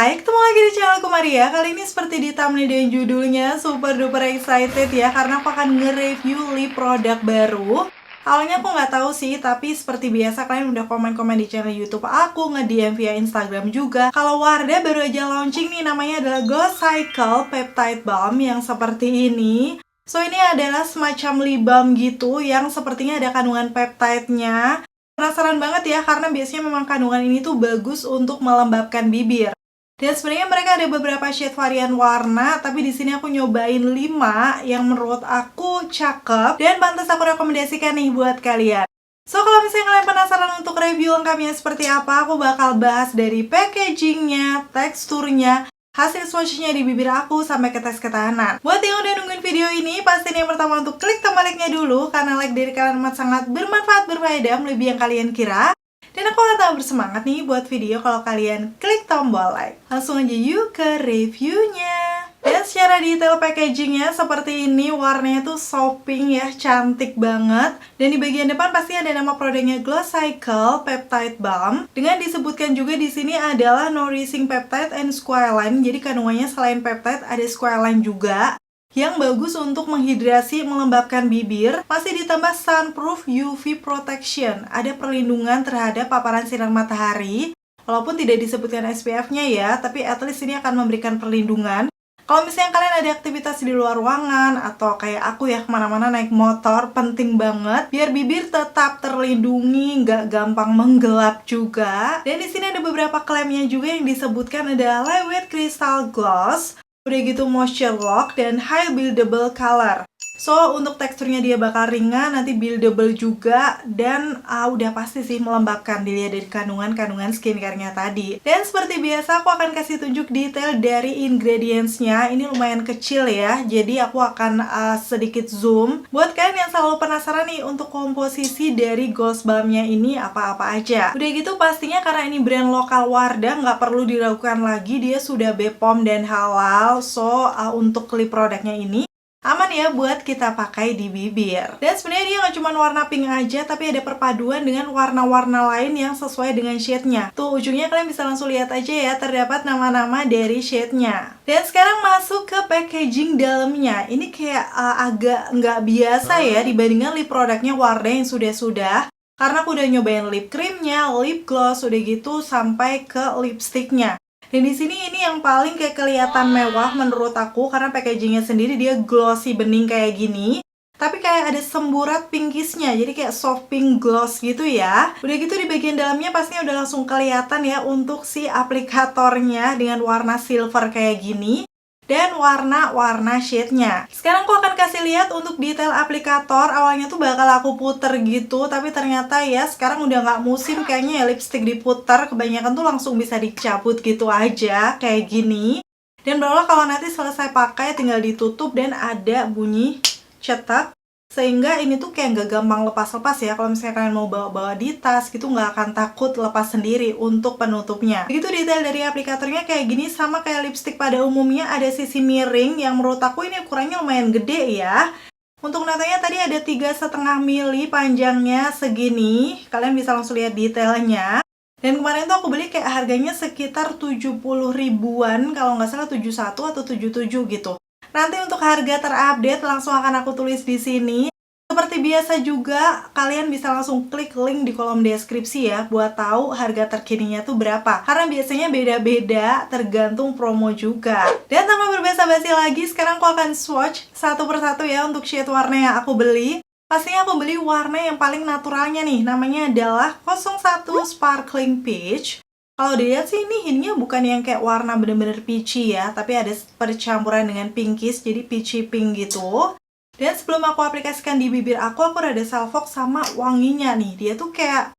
Hai, ketemu lagi di channelku Maria. Kali ini seperti di thumbnail dan judulnya, super duper excited ya, karena aku akan nge-review lip produk baru. Awalnya aku nggak tahu sih, tapi seperti biasa kalian udah komen-komen di channel YouTube aku, nge-DM via Instagram juga. Kalau Wardah baru aja launching nih, namanya adalah Glow Cycle Peptide Balm yang seperti ini. So ini adalah semacam lip balm gitu yang sepertinya ada kandungan peptide-nya. Penasaran banget ya, karena biasanya memang kandungan ini tuh bagus untuk melembabkan bibir. Dan sebenarnya mereka ada beberapa shade varian warna, tapi di sini aku nyobain 5 yang menurut aku cakep dan pantas aku rekomendasikan nih buat kalian. So, kalau misalnya kalian penasaran untuk review lengkapnya seperti apa, aku bakal bahas dari packagingnya, teksturnya, hasil swatchnya di bibir aku, sampai ke tes ketahanan. Buat yang udah nungguin video ini, pastiin yang pertama untuk klik tombol like-nya dulu, karena like dari kalian amat sangat bermanfaat, berfaedah, melebihi yang kalian kira. Dan aku akan tambah bersemangat nih buat video kalau kalian klik tombol like. Langsung aja yuk ke reviewnya. Dan secara detail packagingnya seperti ini, warnanya tuh soft pink ya, cantik banget. Dan di bagian depan pasti ada nama produknya Glow Cycle Peptide Balm. Dengan disebutkan juga di sini adalah Nourishing Peptide and Squalane. Jadi kandungannya selain peptide ada squalane juga, yang bagus untuk menghidrasi, melembabkan bibir. Masih ditambah sunproof UV protection, ada perlindungan terhadap paparan sinar matahari. Walaupun tidak disebutkan SPF-nya ya, tapi at least ini akan memberikan perlindungan. Kalau misalnya kalian ada aktivitas di luar ruangan, atau kayak aku ya kemana-mana naik motor, penting banget biar bibir tetap terlindungi, nggak gampang menggelap juga. Dan di sini ada beberapa klaimnya juga yang disebutkan adalah Lightweight Crystal Gloss, udah gitu moisture lock, dan high buildable color. So, untuk teksturnya dia bakal ringan, nanti buildable juga, dan udah pasti sih melembabkan, dilihat dari kandungan skincare-nya tadi. Dan seperti biasa, aku akan kasih tunjuk detail dari ingredients-nya. Ini lumayan kecil ya, jadi aku akan sedikit zoom. Buat kalian yang selalu penasaran nih untuk komposisi dari Gloss Balm-nya ini apa-apa aja. Udah gitu pastinya karena ini brand lokal Wardah, nggak perlu diragukan lagi, dia sudah BPOM dan halal. So, untuk lip produknya ini aman ya buat kita pakai di bibir. Dan sebenarnya dia nggak cuma warna pink aja, tapi ada perpaduan dengan warna-warna lain yang sesuai dengan shade-nya. Tuh ujungnya kalian bisa langsung lihat aja ya, terdapat nama-nama dari shade-nya. Dan sekarang masuk ke packaging dalamnya. Ini kayak agak nggak biasa ya dibandingkan lip produknya Wardah yang sudah-sudah. Karena aku udah nyobain lip creamnya, lip gloss, udah gitu sampai ke lipsticknya. Dan di sini ini yang paling kayak kelihatan mewah menurut aku, karena packagingnya sendiri dia glossy bening kayak gini, tapi kayak ada semburat pinkisnya, jadi kayak soft pink gloss gitu ya. Udah gitu di bagian dalamnya pastinya udah langsung kelihatan ya untuk si aplikatornya dengan warna silver kayak gini, dan warna-warna shade-nya. Sekarang aku akan kasih lihat untuk detail aplikator. Awalnya tuh bakal aku puter gitu, tapi ternyata ya sekarang udah nggak musim kayaknya ya lipstick diputer. Kebanyakan tuh langsung bisa dicabut gitu aja, kayak gini. Dan barulah kalau nanti selesai pakai tinggal ditutup dan ada bunyi cetak. Sehingga ini tuh kayak nggak gampang lepas-lepas ya. Kalau misalnya kalian mau bawa-bawa di tas gitu, nggak akan takut lepas sendiri untuk penutupnya. Begitu detail dari aplikatornya kayak gini, sama kayak lipstick pada umumnya ada sisi miring yang menurut aku ini ukurannya lumayan gede ya. Untuk natanya tadi ada 3,5 mili panjangnya segini. Kalian bisa langsung lihat detailnya. Dan kemarin tuh aku beli kayak harganya sekitar 70 ribuan, kalau nggak salah 71 atau 77 gitu. Nanti untuk harga terupdate langsung akan aku tulis di sini. Seperti biasa juga, kalian bisa langsung klik link di kolom deskripsi ya, buat tahu harga terkininya tuh berapa. Karena biasanya beda-beda, tergantung promo juga. Dan tanpa berbasa-basi lagi, sekarang aku akan swatch satu persatu ya untuk shade warna yang aku beli. Pastinya aku beli warna yang paling naturalnya nih, namanya adalah 01 Sparkling Peach. Kalau dilihat sih ini hintnya bukan yang kayak warna bener-bener peachy ya, tapi ada percampuran dengan pinkish, jadi peachy pink gitu. Dan sebelum aku aplikasikan di bibir aku rada salfok sama wanginya nih. Dia tuh kayak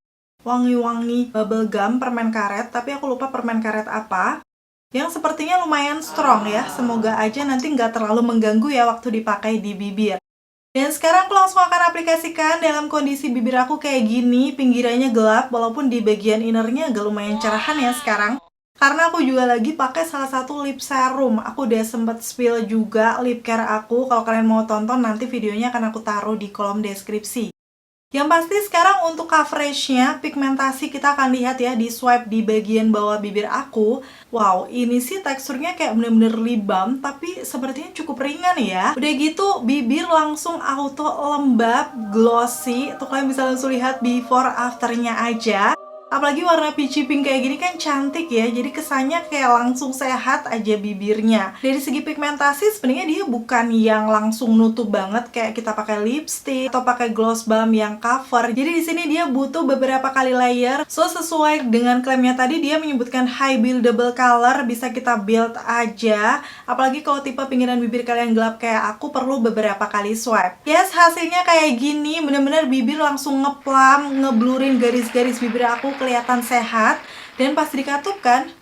wangi-wangi bubble gum permen karet, tapi aku lupa permen karet apa. Yang sepertinya lumayan strong ya, semoga aja nanti nggak terlalu mengganggu ya waktu dipakai di bibir. Dan sekarang aku langsung akan aplikasikan dalam kondisi bibir aku kayak gini, pinggirannya gelap, walaupun di bagian innernya agak lumayan cerahan ya sekarang. Karena aku juga lagi pakai salah satu lip serum. Aku udah sempet spill juga lip care aku. Kalau kalian mau tonton nanti videonya akan aku taruh di kolom deskripsi. Yang pasti sekarang untuk coveragenya, pigmentasi kita akan lihat ya di swipe di bagian bawah bibir aku. Wow, ini sih teksturnya kayak bener-bener lebam, tapi sepertinya cukup ringan ya. Udah gitu, bibir langsung auto lembab, glossy. Tuh kalian bisa langsung lihat before afternya aja. Apalagi warna peachy pink kayak gini kan cantik ya, jadi kesannya kayak langsung sehat aja bibirnya. Dari segi pigmentasi sebenarnya dia bukan yang langsung nutup banget kayak kita pakai lipstick atau pakai gloss balm yang cover. Jadi di sini dia butuh beberapa kali layer. So sesuai dengan klaimnya tadi, dia menyebutkan high buildable color, bisa kita build aja. Apalagi kalau tipe pinggiran bibir kalian gelap kayak aku, perlu beberapa kali swipe. Yes, hasilnya kayak gini, bener-bener bibir langsung ngeplam, ngeblurin garis-garis bibir aku kelihatan sehat, dan pas dikatupkan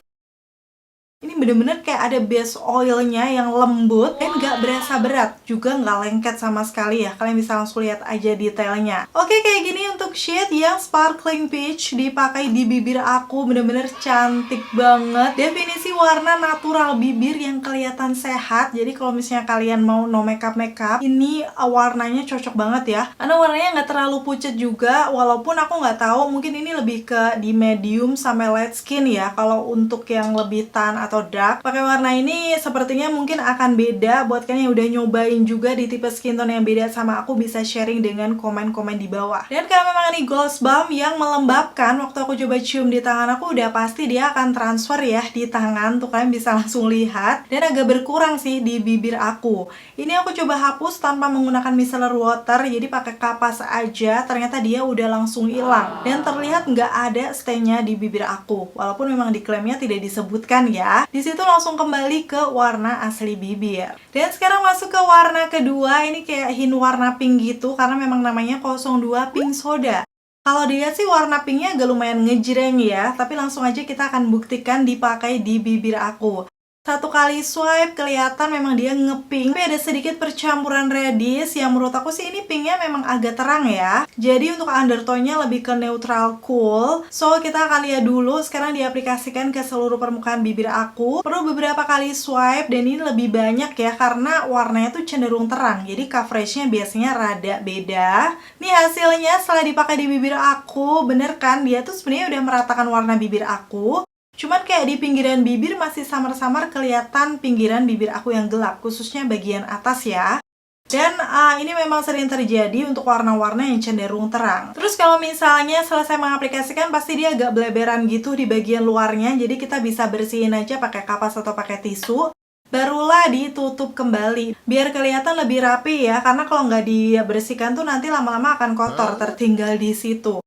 ini bener-bener kayak ada base oilnya yang lembut dan gak berasa berat, juga gak lengket sama sekali ya. Kalian bisa langsung lihat aja detailnya. Oke, kayak gini untuk shade yang sparkling peach dipakai di bibir aku, bener-bener cantik banget. Definisi warna natural bibir yang kelihatan sehat. Jadi kalau misalnya kalian mau no makeup, ini warnanya cocok banget ya. Karena warnanya gak terlalu pucat juga, walaupun aku gak tahu mungkin ini lebih ke di medium sampai light skin ya. Kalau untuk yang lebih tan atau dark, pakai warna ini sepertinya mungkin akan beda. Buat kalian yang udah nyobain juga di tipe skin tone yang beda sama aku, bisa sharing dengan komen-komen di bawah. Dan kalau memang ini gloss balm yang melembabkan, waktu aku coba cium di tangan aku udah pasti dia akan transfer ya di tangan. Tuh kalian bisa langsung lihat, dan agak berkurang sih di bibir aku. Ini aku coba hapus tanpa menggunakan micellar water, jadi pakai kapas aja. Ternyata dia udah langsung hilang dan terlihat nggak ada stay-nya di bibir aku, walaupun memang di klaimnya tidak disebutkan ya. Di situ langsung kembali ke warna asli bibir. Dan sekarang masuk ke warna kedua. Ini kayak hint warna pink gitu, karena memang namanya 02 Pink Soda. Kalau dilihat sih warna pinknya agak lumayan ngejreng ya, tapi langsung aja kita akan buktikan dipakai di bibir aku. Satu kali swipe kelihatan memang dia ngepink, tapi ada sedikit percampuran reddish yang menurut aku sih ini pinknya memang agak terang ya. Jadi untuk undertone-nya lebih ke neutral cool. So kita akan lihat dulu sekarang diaplikasikan ke seluruh permukaan bibir aku. Perlu beberapa kali swipe, dan ini lebih banyak ya karena warnanya tuh cenderung terang. Jadi coveragenya biasanya rada beda. Nih hasilnya setelah dipakai di bibir aku, bener kan dia tuh sebenarnya udah meratakan warna bibir aku. Cuman kayak di pinggiran bibir masih samar-samar kelihatan pinggiran bibir aku yang gelap, khususnya bagian atas ya. Dan ini memang sering terjadi untuk warna-warna yang cenderung terang. Terus kalau misalnya selesai mengaplikasikan, pasti dia agak beleberan gitu di bagian luarnya. Jadi kita bisa bersihin aja pakai kapas atau pakai tisu. Barulah ditutup kembali, biar kelihatan lebih rapi ya. Karena kalau nggak dibersihkan tuh nanti lama-lama akan kotor, tertinggal di situ.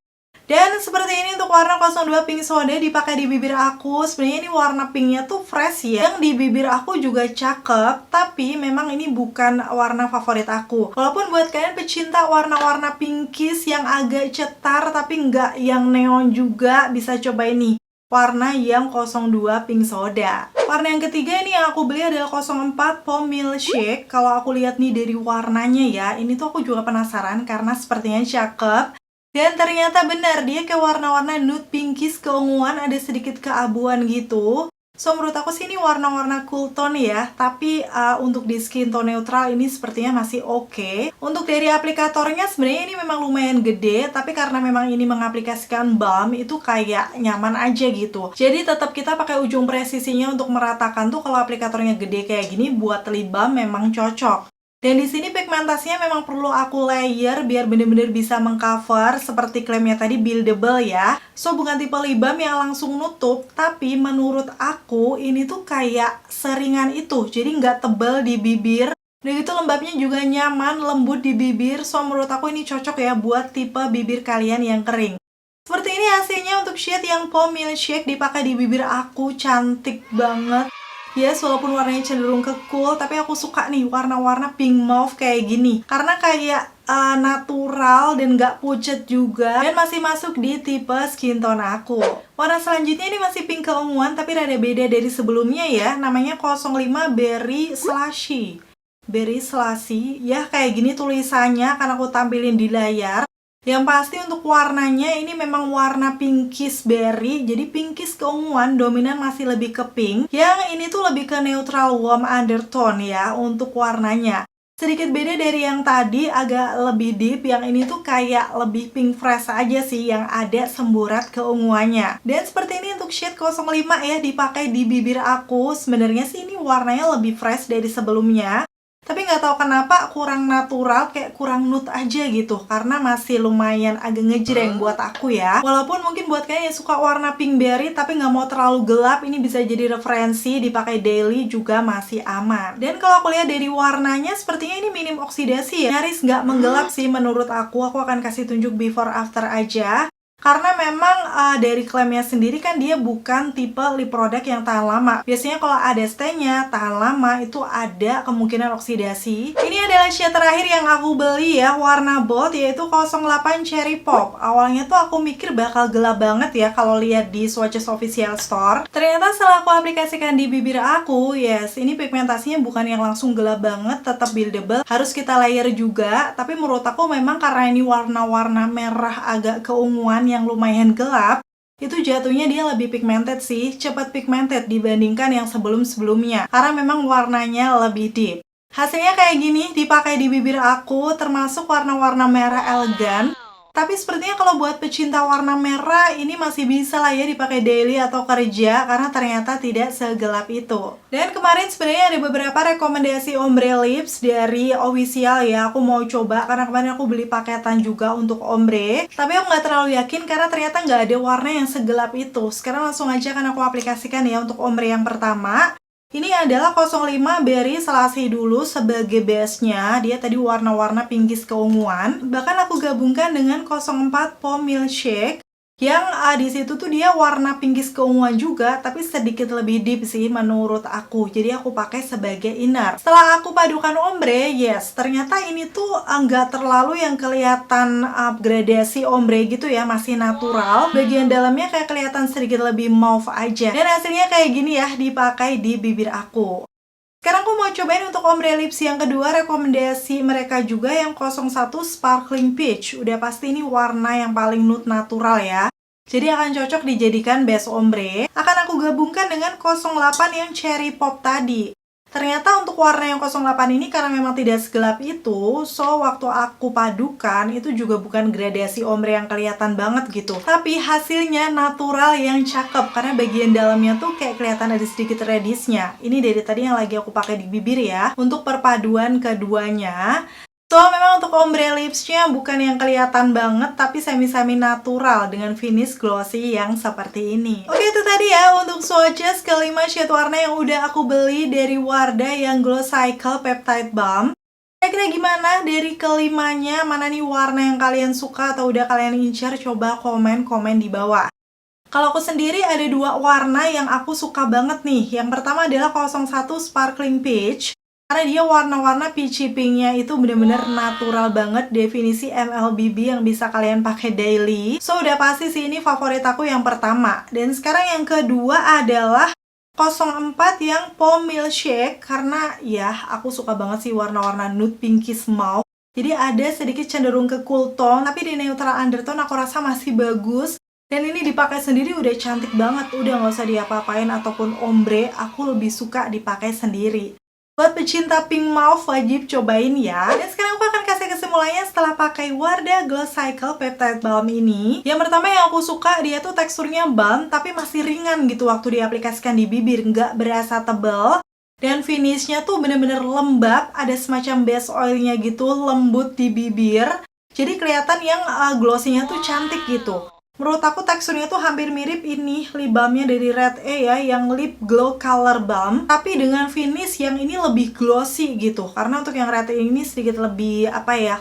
Dan seperti ini untuk warna 02 Pink Soda dipakai di bibir aku. Sebenarnya ini warna pinknya tuh fresh ya. Yang di bibir aku juga cakep, tapi memang ini bukan warna favorit aku. Walaupun buat kalian pecinta warna-warna pinkish yang agak cetar tapi nggak yang neon juga, bisa coba ini. Warna yang 02 Pink Soda. Warna yang ketiga ini yang aku beli adalah 04 Pom Milkshake. Kalau aku lihat nih dari warnanya ya, ini tuh aku juga penasaran karena sepertinya cakep. Dan ternyata benar, dia kayak warna-warna nude pinkish keunguan, ada sedikit keabuan gitu. So menurut aku sih ini warna-warna cool tone ya. Tapi untuk di skin tone neutral ini sepertinya masih oke. Untuk dari aplikatornya sebenarnya ini memang lumayan gede, tapi karena memang ini mengaplikasikan balm, itu kayak nyaman aja gitu. Jadi tetap kita pakai ujung presisinya untuk meratakan tuh. Kalau aplikatornya gede kayak gini, buat lip balm memang cocok. Dan di sini pigmentasinya memang perlu aku layer biar bener-bener bisa mengcover seperti klaimnya tadi, buildable ya. So bukan tipe lip balm yang langsung nutup, tapi menurut aku ini tuh kayak seringan itu. Jadi nggak tebal di bibir. Dan itu lembabnya juga nyaman, lembut di bibir. So menurut aku ini cocok ya buat tipe bibir kalian yang kering. Seperti ini hasilnya untuk shade yang Pom Milkshake dipakai di bibir aku, cantik banget. Yes, walaupun warnanya cenderung ke cool, tapi aku suka nih warna-warna pink mauve kayak gini. Karena kayak natural dan gak pucat juga. Dan masih masuk di tipe skin tone aku. Warna selanjutnya ini masih pink keunguan, tapi rada beda dari sebelumnya ya. Namanya 05 Berry Slushy. Berry Slushy, ya kayak gini tulisannya karena aku tampilin di layar. Yang pasti untuk warnanya ini memang warna pinkish berry. Jadi pinkish keunguan, dominan masih lebih ke pink. Yang ini tuh lebih ke neutral warm undertone ya untuk warnanya. Sedikit beda dari yang tadi, agak lebih deep. Yang ini tuh kayak lebih pink fresh aja sih, yang ada semburat keunguannya. Dan seperti ini untuk shade 05 ya, dipakai di bibir aku. Sebenarnya sih ini warnanya lebih fresh dari sebelumnya. Tapi nggak tahu kenapa kurang natural, kayak kurang nude aja gitu. Karena masih lumayan agak ngejreng buat aku ya. Walaupun mungkin buat kalian yang suka warna pink berry tapi nggak mau terlalu gelap, ini bisa jadi referensi, dipakai daily juga masih aman. Dan kalau aku lihat dari warnanya, sepertinya ini minim oksidasi ya. Nyaris nggak menggelap sih menurut aku. Aku akan kasih tunjuk before after aja. Karena memang dari klaimnya sendiri kan dia bukan tipe lip product yang tahan lama. Biasanya kalau ada stay-nya tahan lama itu ada kemungkinan oksidasi. Ini adalah shade terakhir yang aku beli ya, warna bold, yaitu 08 Cherry Pop. Awalnya tuh aku mikir bakal gelap banget ya kalau lihat di Swatches Official Store. Ternyata setelah aku aplikasikan di bibir aku, yes, ini pigmentasinya bukan yang langsung gelap banget, tetap buildable. Harus kita layer juga, tapi menurut aku memang karena ini warna-warna merah agak keunguan yang lumayan gelap, itu jatuhnya dia lebih pigmented sih, cepat pigmented dibandingkan yang sebelum-sebelumnya, karena memang warnanya lebih deep. Hasilnya kayak gini, dipakai di bibir aku, termasuk warna-warna merah elegan. Tapi sepertinya kalau buat pecinta warna merah, ini masih bisa lah ya dipakai daily atau kerja, karena ternyata tidak segelap itu. Dan kemarin sebenarnya ada beberapa rekomendasi ombre lips dari official ya, aku mau coba karena kemarin aku beli paketan juga untuk ombre. Tapi aku nggak terlalu yakin karena ternyata nggak ada warna yang segelap itu. Sekarang langsung aja kan aku aplikasikan ya untuk ombre yang pertama. Ini adalah 05 Berry Selasih dulu sebagai base-nya. Dia tadi warna-warna pinkish keunguan. Bahkan aku gabungkan dengan 04 Pom Milkshake yang di situ tuh dia warna pinkish keunguan juga, tapi sedikit lebih deep sih menurut aku. Jadi aku pakai sebagai inner. Setelah aku padukan ombre, yes, ternyata ini tuh nggak terlalu yang kelihatan gradasi ombre gitu ya, masih natural. Bagian dalamnya kayak kelihatan sedikit lebih mauve aja. Dan hasilnya kayak gini ya, dipakai di bibir aku. Sekarang aku mau cobain untuk ombre lips yang kedua, rekomendasi mereka juga yang 01 Sparkling Peach. Udah pasti ini warna yang paling nude natural ya. Jadi akan cocok dijadikan base ombre. Akan aku gabungkan dengan 08 yang Cherry Pop tadi. Ternyata untuk warna yang 08 ini karena memang tidak segelap itu, so waktu aku padukan itu juga bukan gradasi ombre yang kelihatan banget gitu. Tapi hasilnya natural yang cakep karena bagian dalamnya tuh kayak kelihatan ada sedikit reddish-nya. Ini dari tadi yang lagi aku pakai di bibir ya, untuk perpaduan keduanya. So, memang untuk ombre lipsnya bukan yang kelihatan banget, tapi semi-semi natural dengan finish glossy yang seperti ini. Oke, itu tadi ya untuk swatches kelima shade warna yang udah aku beli dari Wardah yang Glow Cycle Peptide Balm. Kira-kira gimana dari kelimanya? Mana nih warna yang kalian suka atau udah kalian incar? Coba komen-komen di bawah. Kalau aku sendiri ada dua warna yang aku suka banget nih. Yang pertama adalah 01 Sparkling Peach. Karena dia warna-warna peachy pinknya itu bener-bener natural banget, definisi MLBB yang bisa kalian pakai daily. So udah pasti sih ini favorit aku yang pertama. Dan sekarang yang kedua adalah 04 yang Pom Milkshake. Karena ya aku suka banget sih warna-warna nude pinkish mauve. Jadi ada sedikit cenderung ke cool tone, tapi di neutral undertone aku rasa masih bagus. Dan ini dipakai sendiri udah cantik banget, udah nggak usah diapa-apain ataupun ombre, aku lebih suka dipakai sendiri. Buat pecinta pink mauve wajib cobain ya. Dan sekarang aku akan kasih kesimpulannya setelah pakai Wardah Glow Cycle Peptide Balm ini. Yang pertama yang aku suka, dia tuh teksturnya balm tapi masih ringan gitu waktu diaplikasikan di bibir, nggak berasa tebel. Dan finishnya tuh bener-bener lembab, ada semacam base oilnya gitu, lembut di bibir. Jadi kelihatan yang glossy-nya tuh cantik gitu. Menurut aku teksturnya tuh hampir mirip ini lip balmnya dari Red A ya, yang Lip Glow Color Balm, tapi dengan finish yang ini lebih glossy gitu. Karena untuk yang Red A ini sedikit lebih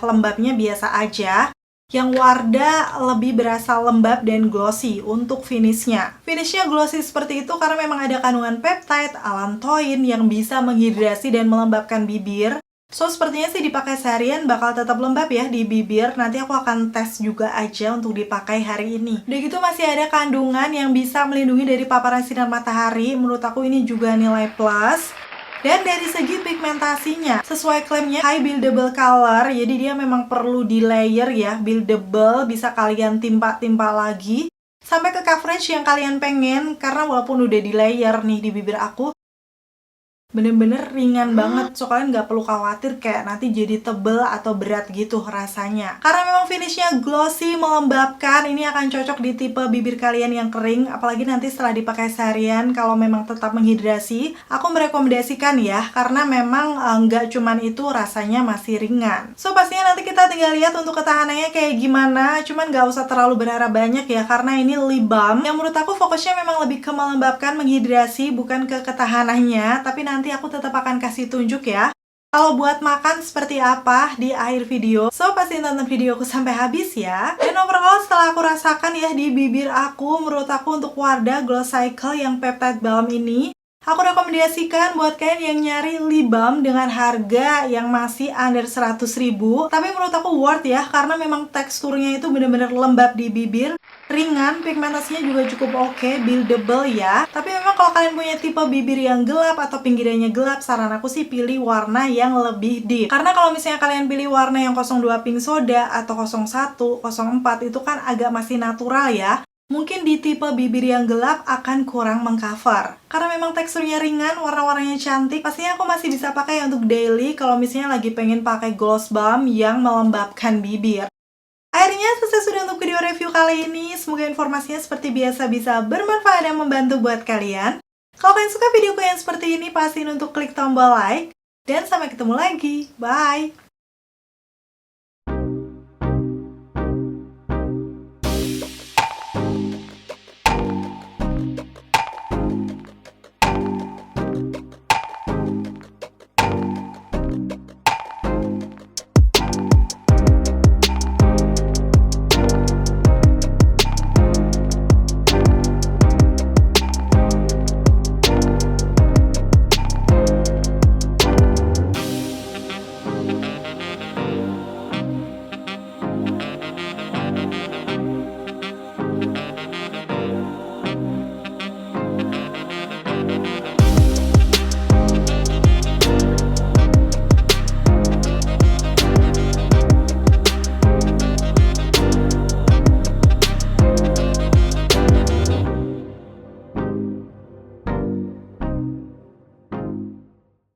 lembabnya biasa aja. Yang Wardah lebih berasa lembab dan glossy untuk finishnya. Finishnya glossy seperti itu karena memang ada kandungan peptide, allantoin yang bisa menghidrasi dan melembabkan bibir. So, sepertinya sih dipakai seharian bakal tetap lembab ya di bibir. Nanti aku akan tes juga aja untuk dipakai hari ini. Udah gitu masih ada kandungan yang bisa melindungi dari paparan sinar matahari. Menurut aku ini juga nilai plus. Dan dari segi pigmentasinya, sesuai klaimnya high buildable color. Jadi dia memang perlu di layer ya, buildable, bisa kalian timpa-timpa lagi. Sampai ke coverage yang kalian pengen, karena walaupun udah di layer nih di bibir aku, bener-bener ringan banget, so kalian nggak perlu khawatir kayak nanti jadi tebel atau berat gitu rasanya. Karena memang finishnya glossy, melembabkan, ini akan cocok di tipe bibir kalian yang kering, apalagi nanti setelah dipakai seharian. Kalau memang tetap menghidrasi, aku merekomendasikan ya, karena memang nggak cuman itu, rasanya masih ringan. So pastinya nanti kita tinggal lihat untuk ketahanannya kayak gimana, cuman nggak usah terlalu berharap banyak ya, karena ini lip balm yang menurut aku fokusnya memang lebih ke melembabkan, menghidrasi, bukan ke ketahanannya. Tapi nanti aku tetap akan kasih tunjuk ya kalau buat makan seperti apa di akhir video. So pasti tonton videoku sampai habis ya. Dan overall setelah aku rasakan ya di bibir aku, menurut aku untuk Wardah Glow Cycle yang Peptide Balm ini, aku rekomendasikan buat kalian yang nyari lip balm dengan harga yang masih under 100.000. Tapi menurut aku worth ya, karena memang teksturnya itu bener-bener lembab di bibir, ringan, pigmentasinya juga cukup oke, buildable ya. Tapi memang kalau kalian punya tipe bibir yang gelap atau pinggirannya gelap, saran aku sih pilih warna yang lebih deep. Karena kalau misalnya kalian pilih warna yang 02 pink soda atau 01, 04 itu kan agak masih natural ya. Mungkin di tipe bibir yang gelap akan kurang mengcover. Karena memang teksturnya ringan, warna-warnanya cantik, pastinya aku masih bisa pakai untuk daily kalau misalnya lagi pengen pakai gloss balm yang melembabkan bibir. Akhirnya selesai sudah untuk video review kali ini. Semoga informasinya seperti biasa bisa bermanfaat dan membantu buat kalian. Kalau kalian suka videoku yang seperti ini, pastiin untuk klik tombol like. Dan sampai ketemu lagi. Bye!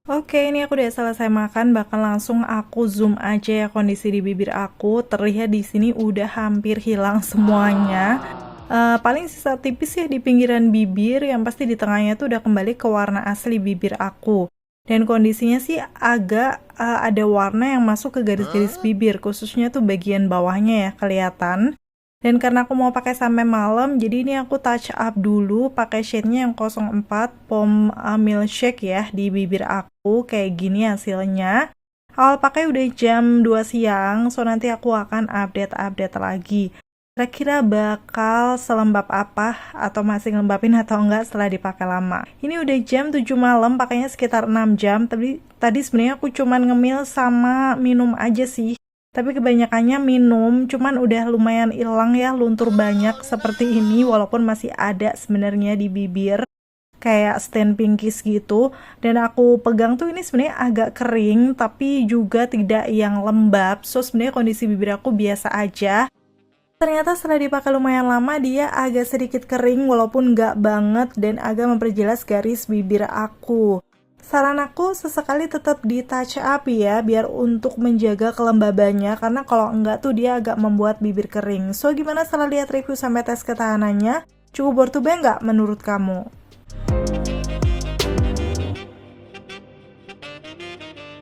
Oke, ini aku udah selesai makan, bahkan langsung aku zoom aja ya kondisi di bibir aku. Terlihat di sini udah hampir hilang semuanya. Paling sisa tipis ya di pinggiran bibir, yang pasti di tengahnya tuh udah kembali ke warna asli bibir aku. Dan kondisinya sih agak ada warna yang masuk ke garis-garis bibir, khususnya tuh bagian bawahnya ya kelihatan. Dan karena aku mau pakai sampai malam, jadi ini aku touch up dulu pakai shade-nya yang 04 Pom Milkshake ya di bibir aku. Kayak gini hasilnya. Awal pakai udah jam 2 siang, so nanti aku akan update lagi. Kira-kira bakal selembab apa, atau masih ngelembapin atau enggak setelah dipakai lama. Ini udah jam 7 malam, pakainya sekitar 6 jam. Tapi tadi sebenarnya aku cuman ngemil sama minum aja sih. Tapi kebanyakannya minum, cuman udah lumayan hilang ya, luntur banyak seperti ini, walaupun masih ada sebenarnya di bibir kayak stain pinkish gitu. Dan aku pegang tuh ini sebenarnya agak kering, tapi juga tidak yang lembab. So sebenarnya kondisi bibir aku biasa aja. Ternyata setelah dipakai lumayan lama, dia agak sedikit kering walaupun nggak banget, dan agak memperjelas garis bibir aku. Saran aku sesekali tetap di touch up ya, biar untuk menjaga kelembabannya, karena kalau enggak tuh dia agak membuat bibir kering. So gimana setelah lihat review sampai tes ketahanannya? Cukup worth to buy nggak menurut kamu?